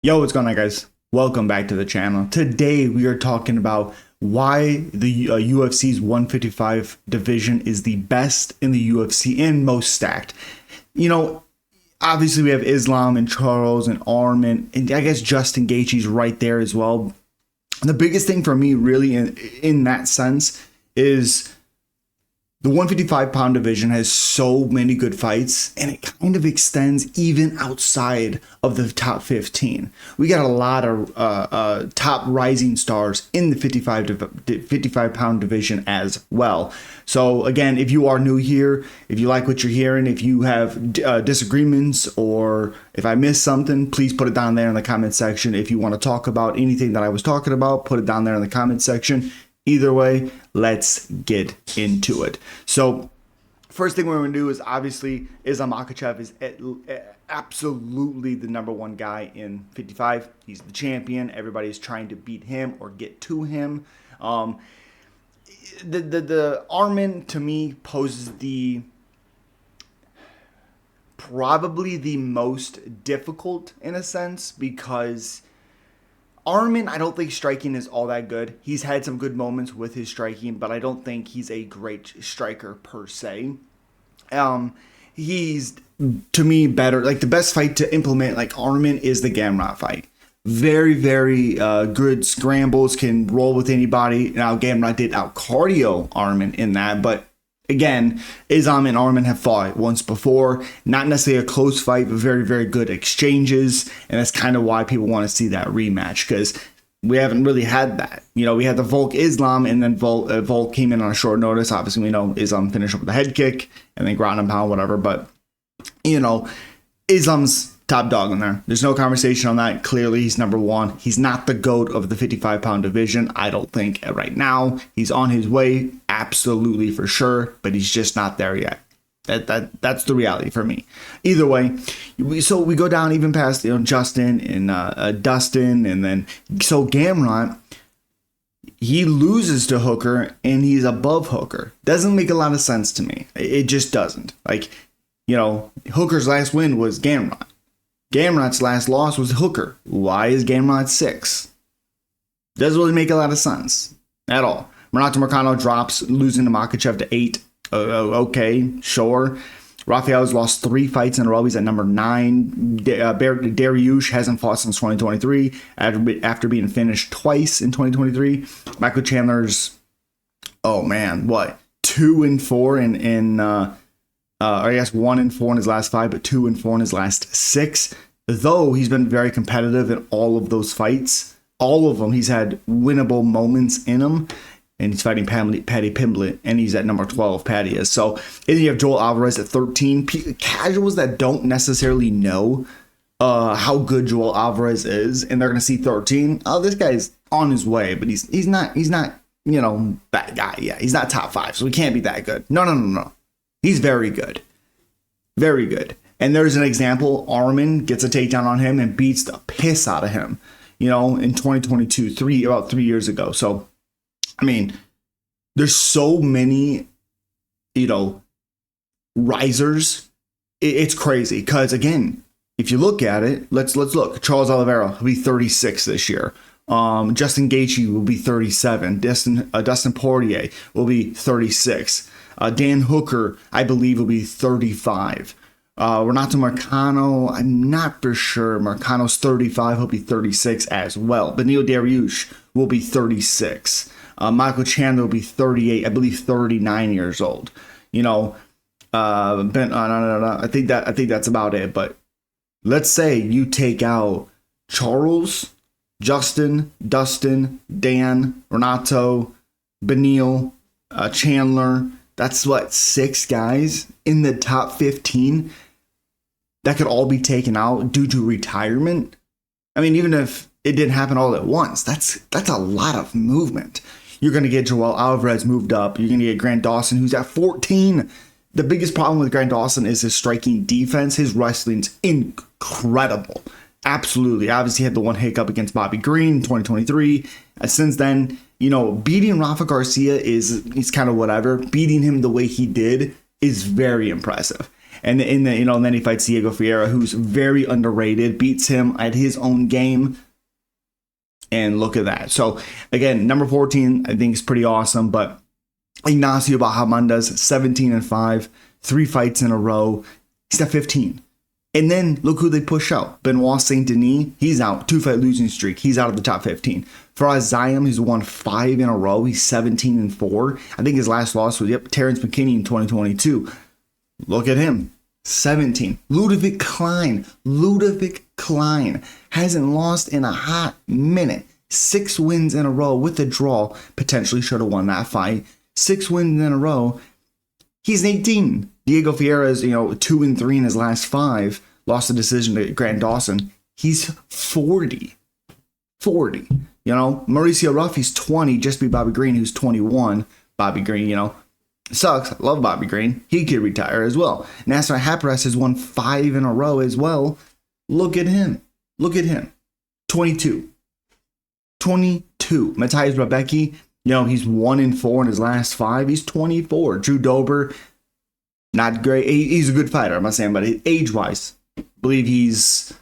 Yo, what's going on, guys? Welcome back to the channel. Today we are talking about why the UFC's 155 division is the best in the UFC and most stacked. You know, obviously we have Islam and Charles and Arman, and I guess Justin Gaethje's right there as well. The biggest thing for me really in that sense is the 155-pound division has so many good fights, and it kind of extends even outside of the top 15. We got a lot of top rising stars in the 55-pound division as well. So again, if you are new here, if you like what you're hearing, if you have disagreements, or if I missed something, please put it down there in the comment section. If you want to talk about anything that I was talking about, put it down there in the comment section. Either way, let's get into it. So first thing we're going to do is obviously Islam Makhachev is absolutely the number one guy in 55. He's the champion. Everybody's trying to beat him or get to him. The Arman to me poses probably the most difficult in a sense, because Arman, I don't think striking is all that good. He's had some good moments with his striking, but I don't think he's a great striker per se. He's, to me, better. Like, the best fight to implement, like Arman, is the Gamrot fight. Very, very good scrambles, can roll with anybody. Now, Gamrot did out-cardio Arman in that, but again, Islam and Arman have fought once before. Not necessarily a close fight, but very, very good exchanges. And that's kind of why people want to see that rematch, because we haven't really had that. You know, we had the Volk Islam, and then Volk came in on a short notice. Obviously, we know Islam finished up with a head kick and then ground and pound, whatever. But, you know, Islam's top dog in there. There's no conversation on that. Clearly, he's number one. He's not the GOAT of the 55-pound division, I don't think, right now. He's on his way, absolutely, for sure, but he's just not there yet. That's the reality for me. Either way, so we go down even past, you know, Justin and Dustin, and then so Gamrot, he loses to Hooker, and he's above Hooker. Doesn't make a lot of sense to me. It just doesn't. Like, you know, Hooker's last win was Gamrot. Gamrot's last loss was Hooker. Why is Gamrot 6? Doesn't really make a lot of sense at all. Renato Moicano drops, losing to Makhachev to 8. Okay, sure. Rafael's lost 3 fights in a row. He's at number 9. Dariush hasn't fought since 2023 after being finished twice in 2023. Michael Chandler's, oh man, what? 2-4 in I guess 1-4 in his last 5, but 2-4 in his last 6. Though he's been very competitive in all of those fights, all of them, he's had winnable moments in them. And he's fighting Paddy Pimblett, and he's at number 12. Paddy is. So, and you have Joel Alvarez at 13. Casuals that don't necessarily know how good Joel Alvarez is, and they're going to see 13. Oh, this guy's on his way, but he's not you know, that guy. Yeah, he's not top 5, so he can't be that good. No. He's very good. Very good. And there's an example. Arman gets a takedown on him and beats the piss out of him, you know, in 2022, about 3 years ago. So, I mean, there's so many, you know, risers. It's crazy. Because, again, if you look at it, let's look. Charles Oliveira will be 36 this year. Justin Gaethje will be 37. Dustin Poirier will be 36. Dan Hooker, I believe, will be 35. Renato Moicano, I'm not for sure. Moicano's 35. He'll be 36 as well. Beneil Dariush will be 36. Michael Chandler will be 38. I believe 39 years old. You know, I think that's about it. But let's say you take out Charles, Justin, Dustin, Dan, Renato, Beneil, Chandler. That's what, 6 guys in the top 15 that could all be taken out due to retirement. I mean, even if it didn't happen all at once, that's a lot of movement. You're going to get Joel Alvarez moved up. You're going to get Grant Dawson, who's at 14. The biggest problem with Grant Dawson is his striking defense. His wrestling's incredible. Absolutely. Obviously, he had the one hiccup against Bobby Green in 2023. Since then, you know, beating Rafa Garcia is kind of whatever. Beating him the way he did is very impressive. And and then he fights Diego Ferreira, who's very underrated, beats him at his own game. And look at that. So again, number 14, I think is pretty awesome. But Ignacio Bahamondes, 17-5, 3 fights in a row. He's at 15. And then look who they push out. Benoit Saint Denis, he's out. 2-fight losing streak. He's out of the top 15. Faraz Ziam, he's won 5 in a row. He's 17-4. I think his last loss was Terrence McKinney in 2022. Look at him. 17. Ludovic Klein hasn't lost in a hot minute. 6 wins in a row with a draw. Potentially should have won that fight. 6 wins in a row. He's 18. Diego Ferreira is 2-3 in his last 5. Lost a decision to Grant Dawson. He's 40. Mauricio Ruff, he's 20. Just beat Bobby Green, who's 21. Bobby Green, sucks. I love Bobby Green. He could retire as well. Nasser Hapras has won 5 in a row as well. Look at him. 22. Matthias Rebecki, he's 1-4 in his last 5. He's 24. Drew Dober, not great. He's a good fighter, I'm not saying, but age-wise, I believe he's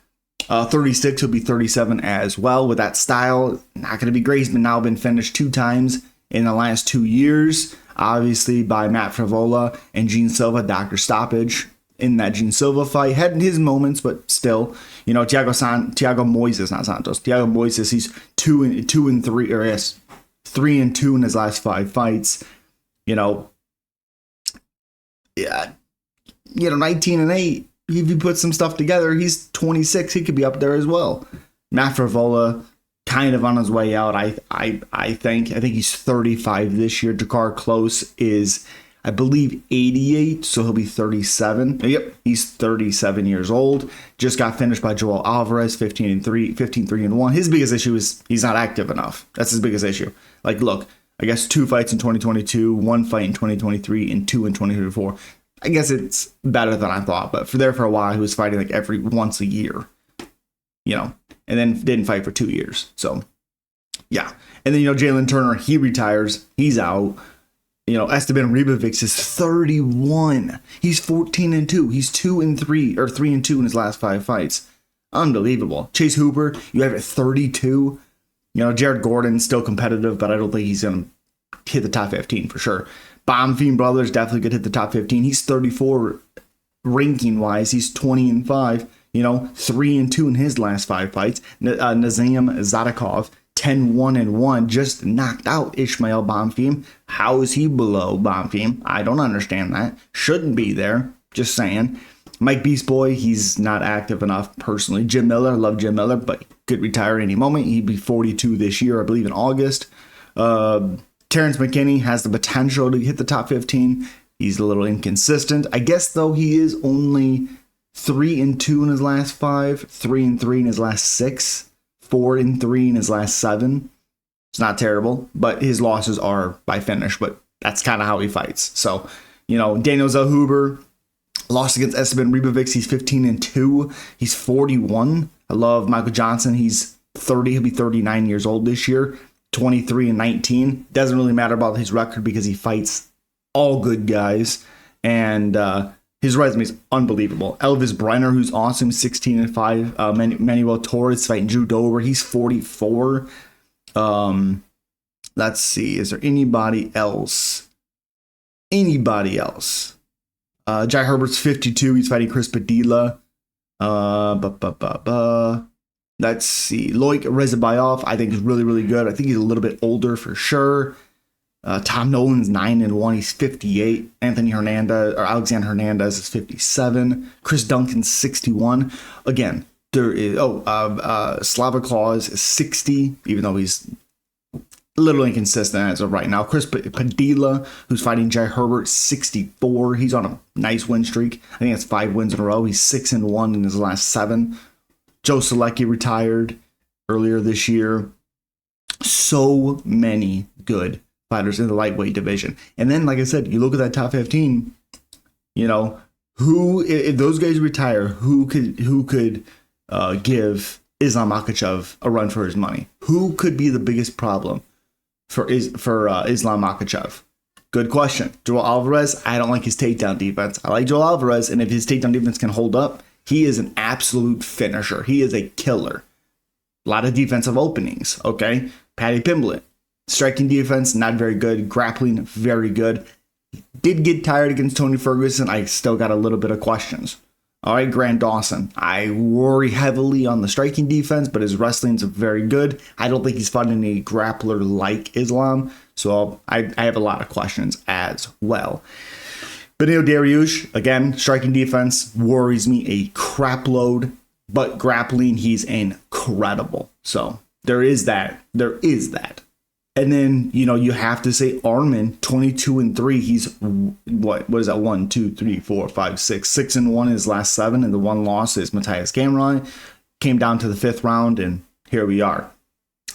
36. He'll be 37 as well. With that style, not going to be great. He's now been finished 2 times in the last 2 years. Obviously by Matt Favola and Gene Silva, Dr. Stoppage in that Gene Silva fight. Had his moments, but still, Thiago Moises, he's 2-3, or yes, 3-2 in his last 5 fights. 19-8. If you put some stuff together, he's 26. He could be up there as well. Matt Favola, kind of on his way out. I think he's 35 this year. Jakar Close is, I believe, 88, so he'll be 37. Yep, he's 37 years old. Just got finished by Joel Alvarez, 15-3-1. His biggest issue is he's not active enough. That's his biggest issue. Like, look, I guess 2 fights in 2022, 1 fight in 2023, and 2 in 2024. I guess it's better than I thought, but for a while he was fighting like once a year, and then didn't fight for 2 years. So, yeah. And then, Jalen Turner, he retires. He's out. Esteban Ribovics is 31. He's 14-2. He's 2-3 or 3-2 in his last 5 fights. Unbelievable. Chase Hooper, you have at 32. Jared Gordon's still competitive, but I don't think he's going to hit the top 15 for sure. Bonfim Brothers definitely could hit the top 15. He's 34 ranking wise. He's 20-5. 3-2 in his last 5 fights. Nazim Zadakov, 10-1-1, just knocked out Ishmael Bonfim. How is he below Bonfim? I don't understand that. Shouldn't be there. Just saying. Mike Beast Boy, he's not active enough personally. Jim Miller, love Jim Miller, but could retire any moment. He'd be 42 this year, I believe, in August. Terrence McKinney has the potential to hit the top 15. He's a little inconsistent. I guess, though, he is only 3-2 in his last 5, 3-3 in his last 6, 4-3 in his last 7. It's not terrible, but his losses are by finish, but that's kind of how he fights. So, Daniel Zellhuber lost against Esteban Ribovics. He's 15-2. He's 41. I love Michael Johnson. He's 30. He'll be 39 years old this year. 23-19. Doesn't really matter about his record because he fights all good guys. And his resume is unbelievable. Elvis Brenner, who's awesome, 16-5. Manuel Torres fighting Drew Dober. He's 44. Let's see. Is there anybody else? Jai Herbert's 52. He's fighting Chris Padilla. Let's see. Loic Rezabayov, I think, is really, really good. I think he's a little bit older for sure. Tom Nolan's 9-1. He's 58. Alexander Hernandez is 57. Chris Duncan's 61. Again, there is Slava Claus is 60, even though he's a little inconsistent as of right now. Chris Padilla, who's fighting Jai Herbert, 64. He's on a nice win streak. I think that's 5 wins in a row. He's 6-1 in his last 7. Joe Selecki retired earlier this year. So many good fighters in the lightweight division. And then, like I said, you look at that top 15, who, if those guys retire, who could give Islam Makhachev a run for his money? Who could be the biggest problem for Islam Makhachev? Good question. Joel Alvarez, I don't like his takedown defense. I like Joel Alvarez, and if his takedown defense can hold up, he is an absolute finisher. He is a killer. A lot of defensive openings, okay? Paddy Pimblett, striking defense, not very good. Grappling, very good. Did get tired against Tony Ferguson. I still got a little bit of questions. All right, Grant Dawson. I worry heavily on the striking defense, but his wrestling's very good. I don't think he's fighting a grappler like Islam, so I have a lot of questions as well. Benil Dariush, again, striking defense worries me a crap load, but grappling, he's incredible. So there is that. There is that. And then, you know, you have to say Arman, 22-3. He's what is that? 1, 2, 3, 4, 5, 6. 6-1 in his last 7, and the one loss is Matthias Gamrot. Came down to the 5th round, and here we are.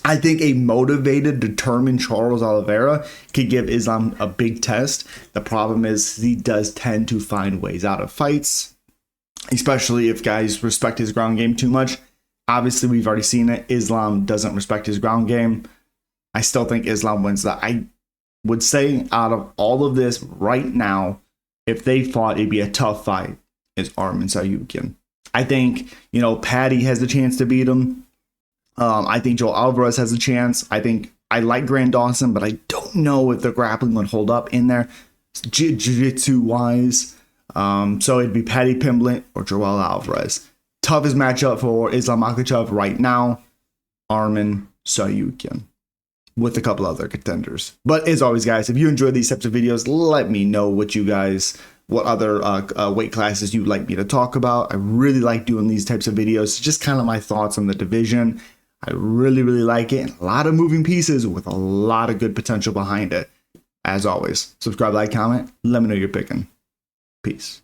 I think a motivated, determined Charles Oliveira could give Islam a big test. The problem is he does tend to find ways out of fights, especially if guys respect his ground game too much. Obviously, we've already seen it. Islam doesn't respect his ground game. I still think Islam wins that. I would say out of all of this right now, if they fought, it'd be a tough fight, is Arman Tsarukyan. I think, you know, Paddy has the chance to beat him. I think Joel Alvarez has a chance. I think I like Grant Dawson, but I don't know if the grappling would hold up in there jiu-jitsu wise. So it'd be Paddy Pimblett or Joel Alvarez. Toughest matchup for Islam Makhachev right now, Arman Tsarukyan, with a couple other contenders. But as always, guys, if you enjoy these types of videos, let me know what other weight classes you'd like me to talk about. I really like doing these types of videos. Just kind of my thoughts on the division. I really, really like it. A lot of moving pieces with a lot of good potential behind it. As always, subscribe, like, comment. Let me know you're picking. Peace.